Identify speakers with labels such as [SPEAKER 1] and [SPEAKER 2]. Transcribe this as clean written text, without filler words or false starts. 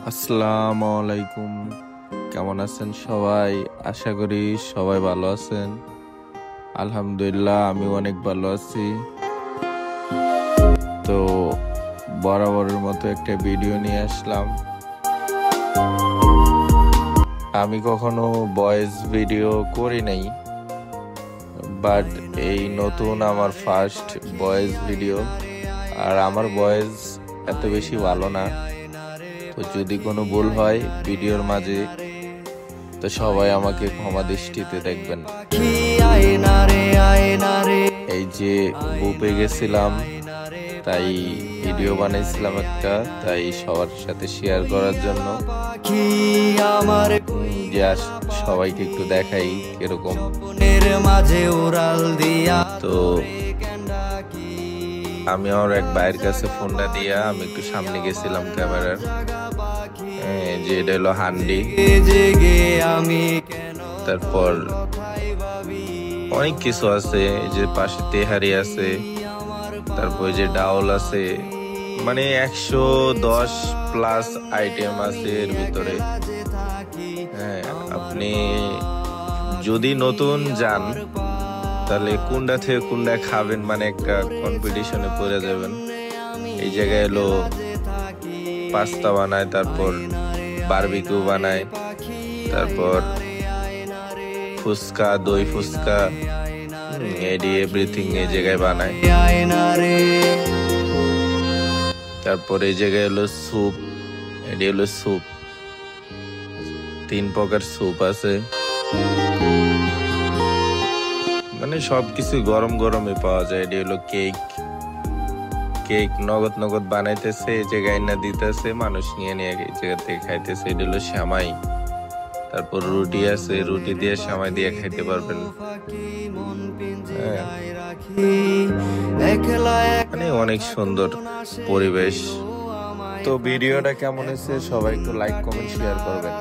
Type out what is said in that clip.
[SPEAKER 1] আসসালামু আলাইকুম। কেমন আছেন সবাই? আশা করি সবাই ভালো আছেন। আলহামদুলিল্লাহ আমি অনেক ভালো আছি। তো বরাবরের মতো একটা ভিডিও নিয়ে আসলাম। আমি কখনো ভয়েস ভিডিও করি নাই, বাট এই নতুন আমার ফার্স্ট ভয়েস ভিডিও। আর আমার ভয়েস এত বেশি ভালো না, তো যদি কোনো ভুল হয় ভিডিওর মাঝে তো সবাই আমাকে ক্ষমা দৃষ্টিতে দেখবেন। এই যে বুপে গেছিলাম, তাই ভিডিও বানাইছিলাম একটা, তাই সবার সাথে শেয়ার করার জন্য যে সবাইকে একটু দেখাই কিরকম। তো আমি আমার এক ভাইয়ের কাছে ফোনটা দিয়া আমি একটু সামনে গেছিলাম ক্যামেরার, যে এটা হলো হান্ডি। তারপর অনেক কিছু আছে, যে পাশে তেহারি আছে, তারপর যে ডাউল আছে, মানে 110+ আইটেম আছে এর ভিতরে। হ্যাঁ, আপনি যদি নতুন যান তাহলে কোনটা থেকে কোনটা খাবেন, মানে একটা কম্পিটিশনে পড়ে যাবেন। এই জায়গায় এলো পাস্তা বানায়, তারপর বারবিকিউ বানায়, তারপর ফুচকা, দই ফুচকা, এভরিথিং এই জায়গায় বানায়। তারপর এই জায়গায় হলো স্যুপ, এটি হলো স্যুপ, 3 প্রকার স্যুপ আছে, মানে সবকিছু গরম গরমে পাওয়া যায়। এটি হলো কেক, কেক নগদ বানাইতেছে, এই জায়গায় না দিতেছে, মানুষ নিয়ে নিয়ে এই জায়গা থেকে খাইতেছে। এটি হলো সেমাই। তারপর রুটি আছে, রুটি দিয়ে সেমাই দিয়ে খাইতে পারবেন। মানে অনেক সুন্দর পরিবেশ। তো ভিডিওটা কেমন হয়েছে সবাই একটু লাইক কমেন্ট শেয়ার করবেন।